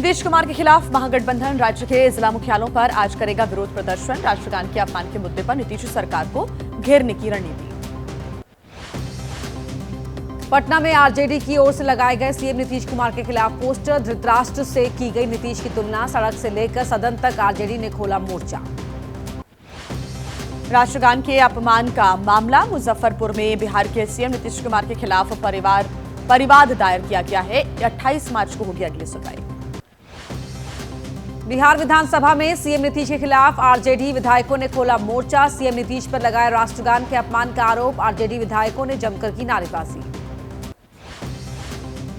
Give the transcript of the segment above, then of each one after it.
नीतीश कुमार के खिलाफ महागठबंधन राज्य के जिला मुख्यालयों पर आज करेगा विरोध प्रदर्शन। राष्ट्रगान के अपमान के मुद्दे पर नीतीश सरकार को घेरने की रणनीति। पटना में आरजेडी की ओर से लगाए गए सीएम नीतीश कुमार के खिलाफ पोस्टर। धृतराष्ट्र से की गई नीतीश की तुलना। सड़क से लेकर सदन तक आरजेडी ने खोला मोर्चा। राष्ट्रगान के अपमान का मामला। मुजफ्फरपुर में बिहार के सीएम नीतीश कुमार के खिलाफ परिवाद दायर किया गया है। 28 मार्च को होगी अगली सुनवाई। बिहार विधानसभा में सीएम नीतीश के खिलाफ आरजेडी विधायकों ने खोला मोर्चा। सीएम नीतीश पर लगाए राष्ट्रगान के अपमान का आरोप। आरजेडी विधायकों ने जमकर की नारेबाजी।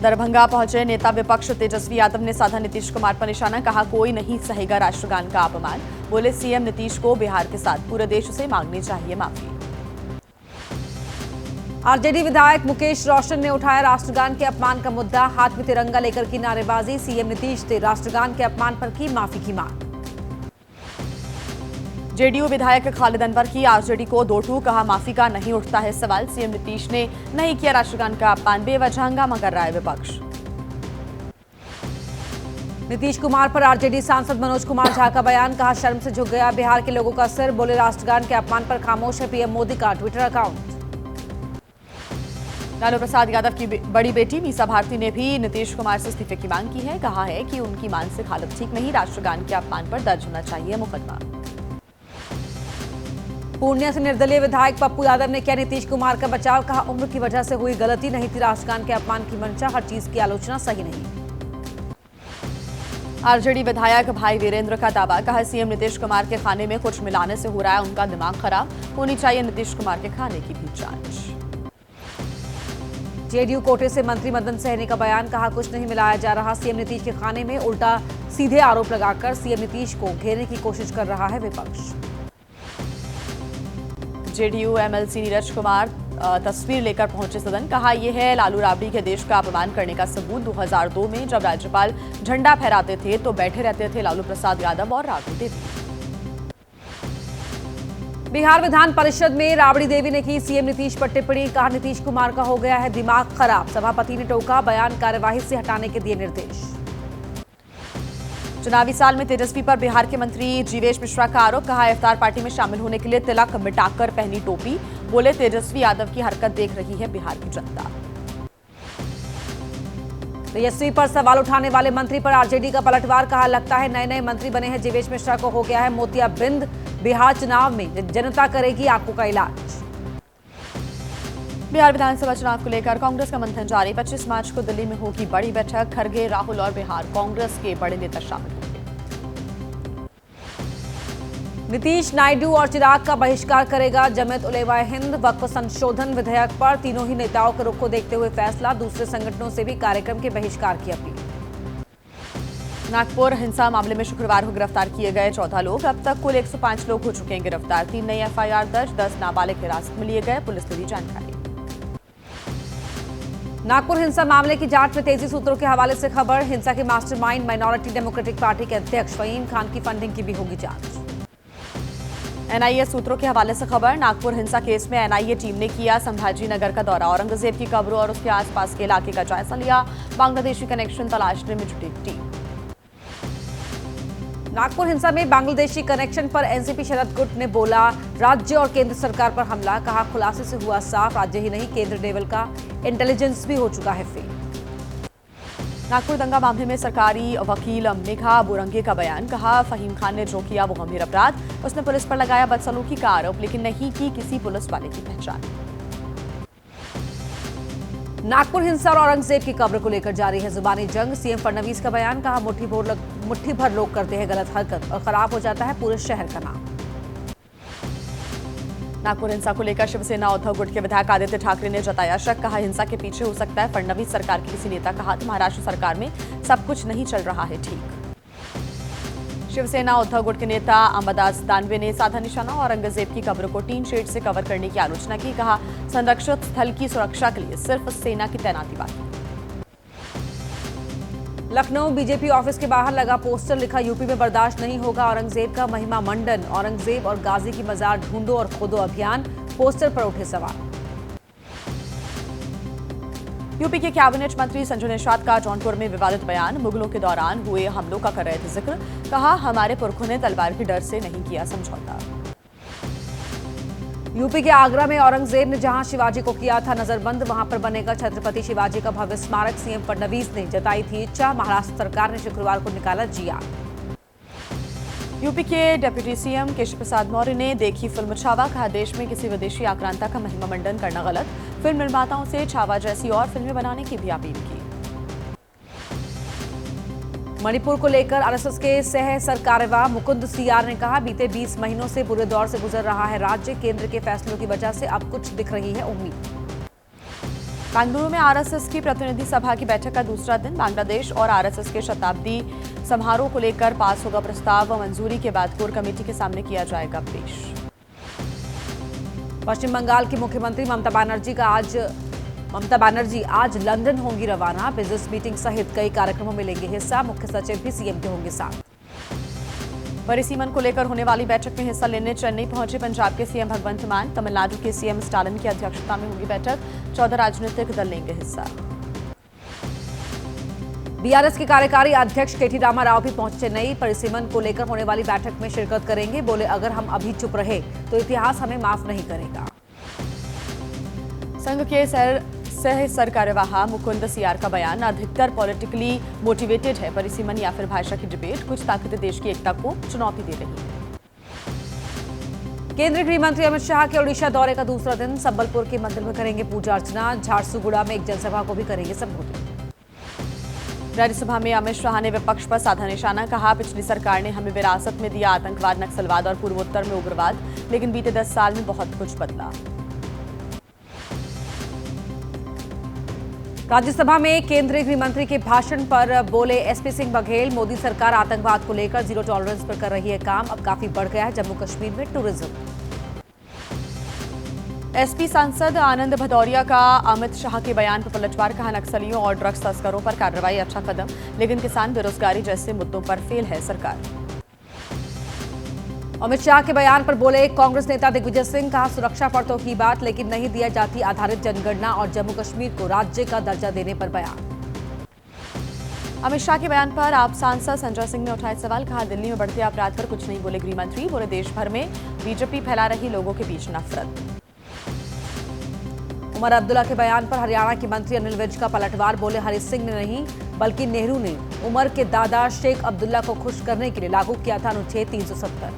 दरभंगा पहुंचे नेता विपक्ष तेजस्वी यादव ने साधा नीतीश कुमार पर निशाना। कहा कोई नहीं सहेगा राष्ट्रगान का अपमान। बोले सीएम नीतीश को बिहार के साथ पूरे देश से मांगनी चाहिए माफी। आरजेडी विधायक मुकेश रोशन ने उठाया राष्ट्रगान के अपमान का मुद्दा। हाथ में तिरंगा लेकर की नारेबाजी। सीएम नीतीश से राष्ट्रगान के अपमान पर की माफी की मांग। जेडीयू विधायक खालिद अनवर की आरजेडी को दो टूक। कहा माफी का नहीं उठता है सवाल। सीएम नीतीश ने नहीं किया राष्ट्रगान का अपमान। बेवजह हंगामा कर रहा है विपक्ष। नीतीश कुमार पर आरजेडी सांसद मनोज कुमार झा का बयान। कहा शर्म से झुक गया बिहार के लोगों का सिर। बोले राष्ट्रगान के अपमान पर खामोश है पीएम मोदी का ट्विटर अकाउंट। लालू प्रसाद यादव की बड़ी बेटी मीसा भारती ने भी नीतीश कुमार से इस्तीफे की मांग की है। कहा है कि उनकी मानसिक हालत ठीक नहीं। राष्ट्रगान के अपमान पर दर्ज होना चाहिए मुकदमा। पूर्णिया से निर्दलीय विधायक पप्पू यादव ने किया नीतीश कुमार का बचाव। कहा उम्र की वजह से हुई गलती, नहीं थी राष्ट्रगान के अपमान की मंशा। हर चीज की आलोचना सही नहीं। आरजेडी विधायक भाई वीरेंद्र का दावा। कहा सीएम नीतीश कुमार के खाने में कुछ मिलाने से हो रहा है उनका दिमाग खराब। होनी चाहिए नीतीश कुमार के खाने की भी जांच। जेडीयू कोटे से मंत्री मदन सहनी का बयान। कहा कुछ नहीं मिलाया जा रहा सीएम नीतीश के खाने में। उल्टा सीधे आरोप लगाकर सीएम नीतीश को घेरने की कोशिश कर रहा है विपक्ष। जेडीयू एमएलसी नीरज कुमार तस्वीर लेकर पहुंचे सदन। कहा यह है लालू राबड़ी के देश का अपमान करने का सबूत। 2002 में जब राज्यपाल झंडा फहराते थे तो बैठे रहते थे लालू प्रसाद यादव और राबड़ी देवी। बिहार विधान परिषद में राबड़ी देवी ने की सीएम नीतीश पर टिप्पणी। कहा नीतीश कुमार का हो गया है दिमाग खराब। सभापति ने टोका। बयान कार्यवाही से हटाने के दिए निर्देश। चुनावी साल में तेजस्वी पर बिहार के मंत्री जीवेश मिश्रा का आरोप। कहा इफ्तार पार्टी में शामिल होने के लिए तिलक मिटाकर पहनी टोपी। बोले तेजस्वी यादव की हरकत देख रही है बिहार की जनता। तेजस्वी पर सवाल उठाने वाले मंत्री पर आरजेडी का पलटवार। कहा लगता है नए नए मंत्री बने हैं। जीवेश मिश्रा को हो गया है मोतियाबिंद। बिहार चुनाव में जनता करेगी आंखों का इलाज। बिहार विधानसभा चुनाव को लेकर कांग्रेस का मंथन जारी। 25 मार्च को दिल्ली में होगी बड़ी बैठक। खरगे, राहुल और बिहार कांग्रेस के बड़े नेता शामिल होंगे। नीतीश, नायडू और चिराग का बहिष्कार करेगा जमीयत उलेमा हिंद। वक्फ संशोधन विधेयक पर तीनों ही नेताओं के रुख को देखते हुए फैसला। दूसरे संगठनों से भी कार्यक्रम के बहिष्कार की अपील। नागपुर हिंसा मामले में शुक्रवार को गिरफ्तार किए गए 14 लोग। अब तक कुल 105 लोग हो चुके हैं गिरफ्तार। 3 नई एफआईआर दर्ज। 10 नाबालिग हिरासत में लिए गए। पुलिस ने दी जानकारी। नागपुर हिंसा मामले की जांच में तेजी। सूत्रों के हवाले से खबर। हिंसा के मास्टरमाइंड माइनॉरिटी डेमोक्रेटिक पार्टी के अध्यक्ष फहीम खान की फंडिंग की भी होगी जांच। एनआईए सूत्रों के हवाले से खबर। नागपुर हिंसा केस में एनआईए टीम ने किया संभाजी नगर का दौरा। औरंगजेब की कब्रों और उसके आसपास के इलाके का जायजा लिया। बांग्लादेशी कनेक्शन तलाशने में जुटी टीम। नागपुर हिंसा में बांग्लादेशी कनेक्शन पर एनसीपी शरद गुट ने बोला राज्य और केंद्र सरकार पर हमला। कहा खुलासे से हुआ साफ राज्य ही नहीं केंद्र लेवल का इंटेलिजेंस भी हो चुका है फेल। नागपुर दंगा मामले में सरकारी वकील मेघा बुरंगे का बयान। कहा फहीम खान ने जो किया वो गंभीर अपराध। उसने पुलिस पर लगाया बदसलूकी का आरोप लेकिन नहीं की किसी पुलिस वाले की पहचान। नागपुर हिंसा और औरंगजेब की कब्र को लेकर जारी है जुबानी जंग। सीएम फडणवीस का बयान। कहा मुट्ठी भर लोग करते हैं गलत हरकत और खराब हो जाता है पूरे शहर का नाम। नागपुर हिंसा को लेकर शिवसेना उद्धव गुट के विधायक आदित्य ठाकरे ने जताया शक। कहा हिंसा के पीछे हो सकता है फडणवीस सरकार के किसी नेता का हाथ। महाराष्ट्र सरकार में सब कुछ नहीं चल रहा है ठीक। शिवसेना उद्धव गुट के नेता अंबादास दानवे ने साधा निशाना। औरंगजेब की कब्र को टीन शेड से कवर करने की आलोचना की। कहा संरक्षित स्थल की सुरक्षा के लिए सिर्फ सेना की तैनाती बाकी। लखनऊ बीजेपी ऑफिस के बाहर लगा पोस्टर। लिखा यूपी में बर्दाश्त नहीं होगा औरंगजेब का महिमा मंडन। औरंगजेब और गाजी की मजार ढूंढो और खोदो अभियान। पोस्टर पर उठे सवाल। यूपी के कैबिनेट मंत्री संजय निषाद का जौनपुर में विवादित बयान, मुगलों के दौरान हुए हमलों का कर रहे थे जिक्र। कहा, हमारे पुरखों ने तलवार के डर से नहीं किया समझौता। यूपी के आगरा में औरंगजेब ने जहां शिवाजी को किया था नजरबंद, वहां पर बनेगा छत्रपति शिवाजी का भव्य स्मारक। सीएम फडणवीस ने जताई थी इच्छा, महाराष्ट्र सरकार ने शुक्रवार को निकाला जिया। यूपी के डिप्टी सीएम केशव प्रसाद मौर्य ने देखी फिल्म छावा। कहा, देश में किसी विदेशी आक्रांता का महिमा मंडन करना गलत। फिल्म निर्माताओं से छावा जैसी और फिल्में बनाने की भी अपील की। मणिपुर को लेकर आरएसएस के सह सरकार्यवाह मुकुंद सीआर ने कहा, बीते 20 महीनों से बुरे दौर से गुजर रहा है राज्य। केंद्र के फैसलों की वजह से अब कुछ दिख रही है उम्मीद। बेंगलुरु में आरएसएस की प्रतिनिधि सभा की बैठक का दूसरा दिन। बांग्लादेश और आरएसएस के शताब्दी समारोह को लेकर पास होगा प्रस्ताव। मंजूरी के बाद कोर कमेटी के सामने किया जाएगा पेश। पश्चिम बंगाल की मुख्यमंत्री ममता बनर्जी आज लंदन होंगी रवाना। बिजनेस मीटिंग सहित कई कार्यक्रमों में लेंगे हिस्सा। मुख्य सचिव भी सीएम के होंगे साथ। परिसीमन को लेकर होने वाली बैठक में हिस्सा लेने चेन्नई पहुंचे पंजाब के सीएम भगवंत मान। तमिलनाडु के सीएम स्टालिन की अध्यक्षता में होगी बैठक। 14 राजनीतिक दल लेंगे हिस्सा। बीआरएस के कार्यकारी अध्यक्ष केटी रामा राव भी पहुंचे चेन्नई। परिसीमन को लेकर होने वाली बैठक में शिरकत करेंगे। बोले, अगर हम अभी चुप रहे तो इतिहास हमें माफ नहीं करेगा। संघ के सह सरकार्यवाह मुकुंद सीआर का बयान अधिकतर पॉलिटिकली मोटिवेटेड है। परिसीमन या फिर भाषा की डिबेट, कुछ ताकतें देश की एकता को चुनौती दे रही है। केंद्रीय गृह मंत्री अमित शाह के ओडिशा दौरे का दूसरा दिन। संबलपुर के मंदिर में करेंगे पूजा अर्चना। झारसुगुड़ा में एक जनसभा को भी करेंगे संबोधित। राज्यसभा में अमित शाह ने विपक्ष पर साधा निशाना। कहा, पिछली सरकार ने हमें विरासत में दिया आतंकवाद, नक्सलवाद और पूर्वोत्तर में उग्रवाद, लेकिन बीते 10 साल में बहुत कुछ बदला। राज्यसभा में केंद्रीय गृह मंत्री के भाषण पर बोले एसपी सिंह बघेल, मोदी सरकार आतंकवाद को लेकर जीरो टॉलरेंस पर कर रही है काम। अब काफी बढ़ गया है जम्मू कश्मीर में टूरिज्म। एसपी सांसद आनंद भदौरिया का अमित शाह के बयान पर पलटवार। कहा, नक्सलियों और ड्रग्स तस्करों पर कार्रवाई अच्छा कदम, लेकिन किसान बेरोजगारी जैसे मुद्दों पर फेल है सरकार। अमित शाह के बयान पर बोले कांग्रेस नेता दिग्विजय सिंह। कहा, सुरक्षा पर तो की बात, लेकिन नहीं दिया जाती आधारित जनगणना और जम्मू कश्मीर को राज्य का दर्जा देने पर बयान। अमित शाह के बयान पर आप सांसद संजय सिंह ने उठाए सवाल। कहा, दिल्ली में बढ़ते अपराध पर कुछ नहीं बोले गृह मंत्री। बोले, देश भर में बीजेपी फैला रही लोगों के बीच नफरत। उमर अब्दुल्ला के बयान पर हरियाणा के मंत्री अनिल विज का पलटवार। बोले, हरि सिंह ने नहीं बल्कि नेहरू ने उमर के दादा शेख अब्दुल्ला को खुश करने के लिए लागू किया था अनुच्छेद 370।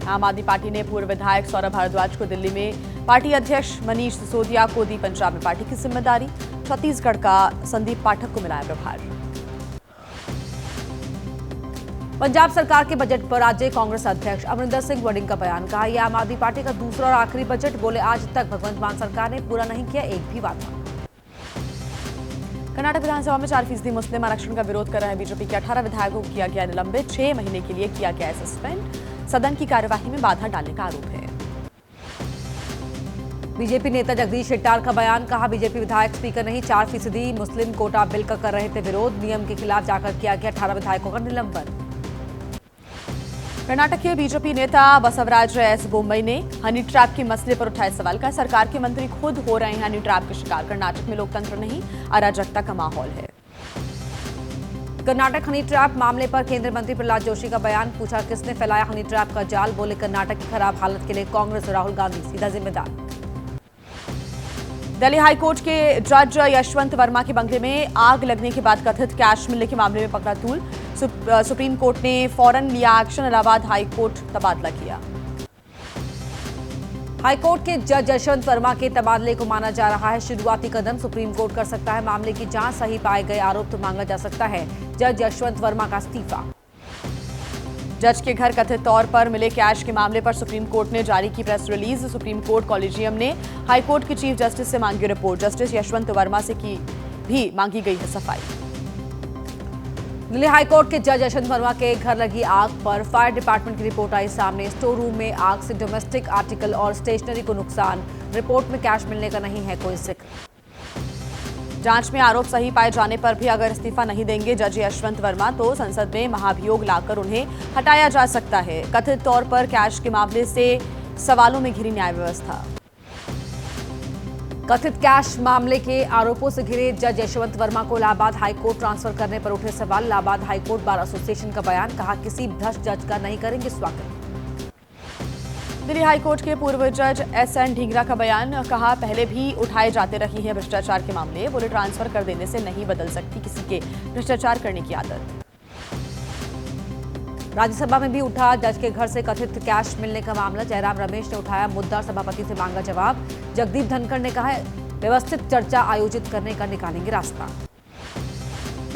आम आदमी पार्टी ने पूर्व विधायक सौरभ भारद्वाज को दिल्ली में पार्टी अध्यक्ष मनीष सिसोदिया को दी पंजाब में पार्टी की जिम्मेदारी। छत्तीसगढ़ का संदीप पाठक को मिलाया प्रभार। पंजाब सरकार के बजट पर राज्य कांग्रेस अध्यक्ष अमरिंदर सिंह वड़िंग का बयान। कहा, यह आम आदमी पार्टी का दूसरा और आखिरी बजट। बोले, आज तक भगवंत मान सरकार ने पूरा नहीं किया एक भी वादा। कर्नाटक विधानसभा में 4% मुस्लिम आरक्षण का विरोध कर रहे बीजेपी के 18 विधायकों को किया गया निलंबित। 6 महीने के लिए किया गया सस्पेंड। सदन की कार्यवाही में बाधा डालने का आरोप है। बीजेपी नेता जगदीश शेट्टार का बयान। कहा, बीजेपी विधायक स्पीकर नहीं 4% मुस्लिम कोटा बिल का कर रहे थे विरोध। नियम के खिलाफ जाकर किया गया 18 विधायकों का निलंबन। कर्नाटक के बीजेपी नेता बसवराज एस बोम्मई ने हनी ट्रैप के मसले पर उठाए सवाल। का सरकार के मंत्री खुद हो रहे हैं हनी ट्रैप के शिकार। कर्नाटक में लोकतंत्र नहीं, अराजकता का माहौल है। कर्नाटक हनी ट्रैप मामले पर केंद्रीय मंत्री प्रहलाद जोशी का बयान। पूछा, किसने फैलाया हनी ट्रैप का जाल। बोले, कर्नाटक की खराब हालत के लिए कांग्रेस और राहुल गांधी सीधा जिम्मेदार। दिल्ली हाईकोर्ट के जज यशवंत वर्मा के बंगले में आग लगने के बाद कथित कैश मिलने के मामले में पकड़ा तूल। सुप्रीम कोर्ट ने फौरन लिया एक्शन। इलाहाबाद हाईकोर्ट तबादला किया। हाईकोर्ट के जज यशवंत वर्मा के तबादले को माना जा रहा है शुरुआती कदम। सुप्रीम कोर्ट कर सकता है मामले की जांच। सही पाए गए आरोप तो मांगा जा सकता है जज यशवंत वर्मा का इस्तीफा। जज के घर कथित तौर पर मिले कैश के मामले पर सुप्रीम कोर्ट ने जारी की press release. Supreme court collegium ने हाईकोर्ट के चीफ जस्टिस से मांगी रिपोर्ट। जस्टिस यशवंत वर्मा से भी मांगी गई है सफाई। दिल्ली हाईकोर्ट के जज यशवंत वर्मा के घर लगी आग पर फायर डिपार्टमेंट की रिपोर्ट आई सामने। स्टोर रूम में आग से डोमेस्टिक आर्टिकल और स्टेशनरी को नुकसान। रिपोर्ट में कैश मिलने का नहीं है कोई जिक्र। जांच में आरोप सही पाए जाने पर भी अगर इस्तीफा नहीं देंगे जज यशवंत वर्मा तो संसद में महाभियोग लाकर उन्हें हटाया जा सकता है। कथित तौर पर कैश के मामले से सवालों में घिरी न्याय व्यवस्था। कथित कैश मामले के आरोपों से घिरे जज यशवंत वर्मा को इलाहाबाद हाईकोर्ट ट्रांसफर करने पर उठे सवाल। इलाहाबाद हाईकोर्ट बार एसोसिएशन का बयान, कहा किसी भ्रष्ट जज का नहीं करेंगे स्वागत। दिल्ली हाईकोर्ट के पूर्व जज एस.एन. ढींगरा का बयान, कहा पहले भी उठाए जाते रही हैं भ्रष्टाचार के मामले, बोले ट्रांसफर कर देने से नहीं बदल सकती किसी के भ्रष्टाचार करने की आदत। राज्यसभा में भी उठा जज के घर से कथित कैश मिलने का मामला। जयराम रमेश ने उठाया मुद्दा, सभापति से मांगा जवाब। जगदीप धनखड़ ने कहा व्यवस्थित चर्चा आयोजित करने का निकालेंगे रास्ता।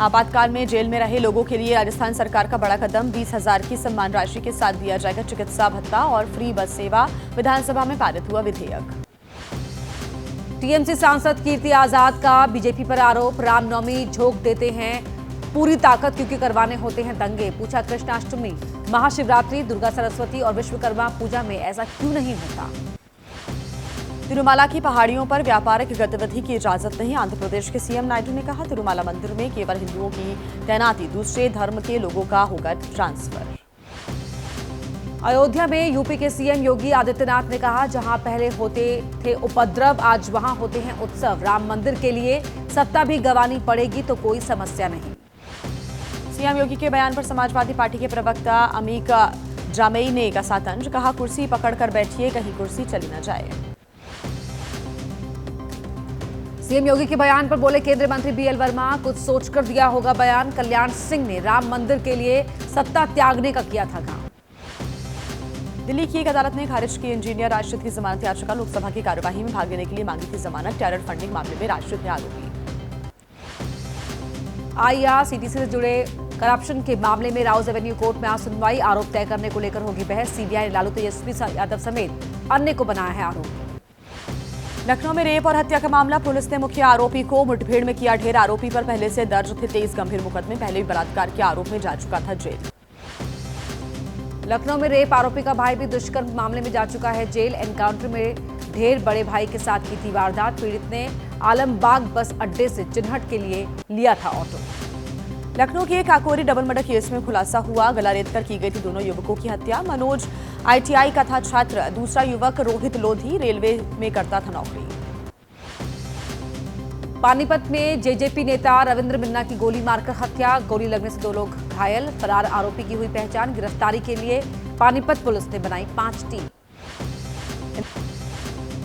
आपातकाल में जेल में रहे लोगों के लिए राजस्थान सरकार का बड़ा कदम, 20,000 की सम्मान राशि के साथ दिया जाएगा चिकित्सा भत्ता और फ्री बस सेवा। विधानसभा में पारित हुआ विधेयक। टीएमसी सांसद कीर्ति आजाद का बीजेपी पर आरोप, रामनवमी झोंक देते हैं पूरी ताकत क्योंकि करवाने होते हैं दंगे। पूछा कृष्णाष्टमी, महाशिवरात्रि, दुर्गा सरस्वती और विश्वकर्मा पूजा में ऐसा क्यों नहीं होता। तिरुमाला की पहाड़ियों पर व्यापारिक गतिविधि की इजाजत नहीं, आंध्र प्रदेश के सीएम नायडू ने कहा तिरुमाला मंदिर में केवल हिंदुओं की तैनाती, दूसरे धर्म के लोगों का होगा ट्रांसफर। अयोध्या में यूपी के सीएम योगी आदित्यनाथ ने कहा जहां पहले होते थे उपद्रव, आज वहां होते हैं उत्सव। राम मंदिर के लिए सत्ता भी गंवानी पड़ेगी तो कोई समस्या नहीं। सीएम योगी के बयान पर समाजवादी पार्टी के प्रवक्ता अमीक जामेई ने कसा तंज, कहा कुर्सी पकड़कर बैठिए, कहीं कुर्सी चली न जाए। सीएम योगी के बयान पर बोले केंद्रीय मंत्री बीएल वर्मा, कुछ सोचकर दिया होगा बयान। कल्याण सिंह ने राम मंदिर के लिए सत्ता त्यागने का किया था काम। दिल्ली की एक अदालत ने खारिज की इंजीनियर राशिद की जमानत याचिका, लोकसभा की कार्यवाही में भाग लेने के लिए मांगी थी जमानत। टेरर फंडिंग मामले में राशिद ने आरोपी। आईआरसीटीसी से जुड़े करप्शन के मामले में राउज एवेन्यू कोर्ट में आज सुनवाई, आरोप तय करने को लेकर होगी बहस। सीबीआई ने लालू तेजस्वी यादव समेत अन्य को बनाया है आरोपी। लखनऊ में रेप और हत्या का मामला, पुलिस ने मुख्य आरोपी को मुठभेड़ में किया ढेर। आरोपी पर पहले से दर्ज थे 23 गंभीर मुकदमे, पहले भी बलात्कार के आरोप में जा चुका था जेल। लखनऊ में रेप आरोपी का भाई भी दुष्कर्म मामले में जा चुका है जेल। एनकाउंटर में ढेर बड़े भाई के साथ की थी वारदात। पीड़ित ने आलमबाग बस अड्डे से चिन्हट के लिए लिया था ऑटो। लखनऊ के काकोरी डबल मर्डर केस में खुलासा हुआ, गला रेतकर की गई थी दोनों युवकों की हत्या। मनोज आईटीआई का था छात्र, दूसरा युवक रोहित लोधी रेलवे में करता था नौकरी। पानीपत में जेजेपी नेता रविंद्र मिन्ना की गोली मारकर हत्या, गोली लगने से 2 लोग घायल। फरार आरोपी की हुई पहचान, गिरफ्तारी के लिए पानीपत पुलिस ने बनाई 5 टीम।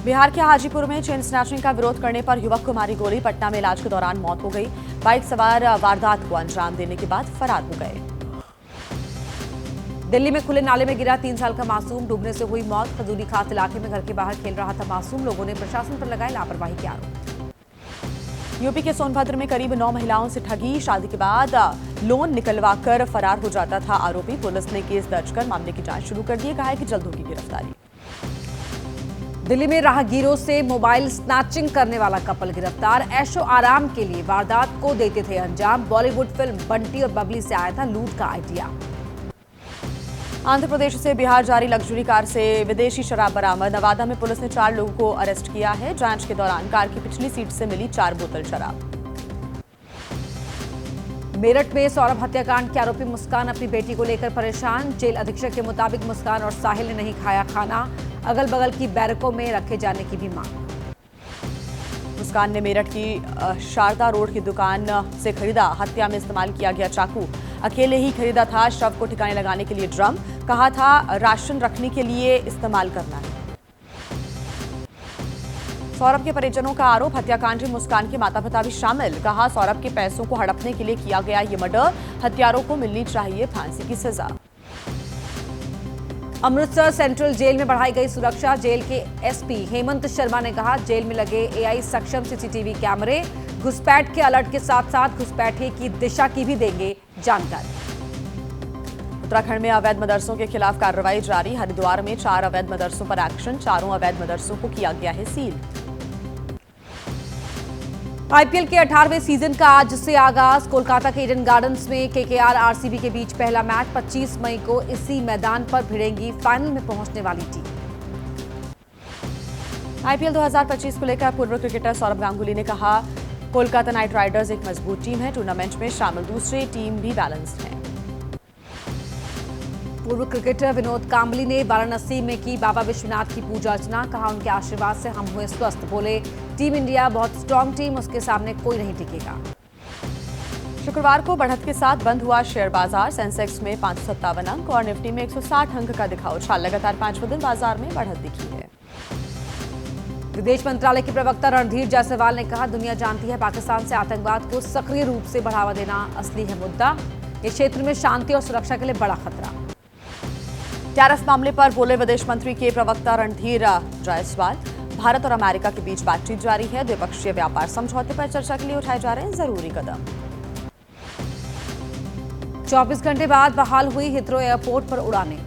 बिहार के हाजीपुर में चेन स्नैचिंग का विरोध करने पर युवक को मारी गोली, पटना में इलाज के दौरान मौत हो गई। बाइक सवार वारदात को अंजाम देने के बाद फरार हो गए। दिल्ली में खुले नाले में गिरा 3 साल का मासूम, डूबने से हुई मौत। खजूरी खास इलाके में घर के बाहर खेल रहा था मासूम, लोगों ने प्रशासन पर लगाए लापरवाही के आरोप। यूपी के सोनभद्र में करीब 9 महिलाओं से ठगी, शादी के बाद लोन निकलवाकर फरार हो जाता था आरोपी। पुलिस ने केस दर्ज कर मामले की जांच शुरू कर दी है, कहा है कि जल्द होगी गिरफ्तारी। दिल्ली में राहगीरों से मोबाइल स्नैचिंग करने वाला कपल गिरफ्तार, ऐशो आराम के लिए वारदात को देते थे अंजाम। बॉलीवुड फिल्म बंटी और बबली से आया था लूट का आइडिया। आंध्र प्रदेश से बिहार जारी लग्जरी कार से विदेशी शराब बरामद, नवादा में पुलिस ने 4 लोगों को अरेस्ट किया है। जांच के दौरान कार की पिछली सीट से मिली 4 बोतल शराब। मेरठ में सौरभ हत्याकांड के आरोपी मुस्कान अपनी बेटी को लेकर परेशान, जेल अधीक्षक के मुताबिक मुस्कान और साहिल ने नहीं खाया खाना, अगल बगल की बैरकों में रखे जाने की भी मांग। मुस्कान ने मेरठ की शारदा रोड की दुकान से खरीदा हत्या में इस्तेमाल किया गया चाकू, अकेले ही खरीदा था। शव को ठिकाने लगाने के लिए ड्रम, कहा था राशन रखने के लिए इस्तेमाल करना है। सौरभ के परिजनों का आरोप, हत्याकांड में मुस्कान के माता पिता भी शामिल, कहा सौरभ के पैसों को हड़पने के लिए किया गया ये मर्डर, हत्यारों को मिलनी चाहिए फांसी की सजा। अमृतसर सेंट्रल जेल में बढ़ाई गई सुरक्षा, जेल के एसपी हेमंत शर्मा ने कहा जेल में लगे एआई सक्षम सीसीटीवी कैमरे, घुसपैठ के अलर्ट के साथ साथ घुसपैठिए की दिशा की भी देंगे जानकारी। उत्तराखंड में अवैध मदरसों के खिलाफ कार्रवाई जारी, हरिद्वार में 4 अवैध मदरसों पर एक्शन, 4 अवैध मदरसों को किया गया है सील। आईपीएल के 18वें सीजन का आज से आगाज, कोलकाता के ईडन गार्डन्स में केकेआर आरसीबी के बीच पहला मैच, 25 मई को इसी मैदान पर भिड़ेंगी फाइनल में पहुंचने वाली टीम। आईपीएल 2025 को लेकर पूर्व क्रिकेटर सौरभ गांगुली ने कहा कोलकाता नाइट राइडर्स एक मजबूत टीम है, टूर्नामेंट में शामिल दूसरी टीम भी बैलेंस्ड है। पूर्व क्रिकेटर विनोद कांबली ने वाराणसी में की बाबा विश्वनाथ की पूजा अर्चना, कहा उनके आशीर्वाद से हम हुए स्वस्थ, बोले टीम इंडिया बहुत स्ट्रांग टीम, उसके सामने कोई नहीं टिकेगा। शुक्रवार को बढ़त के साथ बंद हुआ शेयर बाजार। सेंसेक्स में 557 अंक और निफ्टी में 160 अंक का दिखा उछाल। लगातार 5वें दिन बाजार में बढ़त दिखी है। विदेश मंत्रालय के प्रवक्ता रणधीर जायसवाल ने कहा, दुनिया जानती है पाकिस्तान से आतंकवाद को सक्रिय रूप से बढ़ावा देना असली है मुद्दा। ये क्षेत्र में शांति और सुरक्षा के लिए बड़ा खतरा। टैरिफ मामले पर बोले विदेश मंत्री के प्रवक्ता रणधीर जायसवाल। भारत और अमेरिका के बीच बातचीत जारी है। द्विपक्षीय व्यापार समझौते पर चर्चा के लिए उठाए जा रहे हैं जरूरी कदम। 24 घंटे बाद बहाल हुई हिथ्रो एयरपोर्ट पर उड़ानें।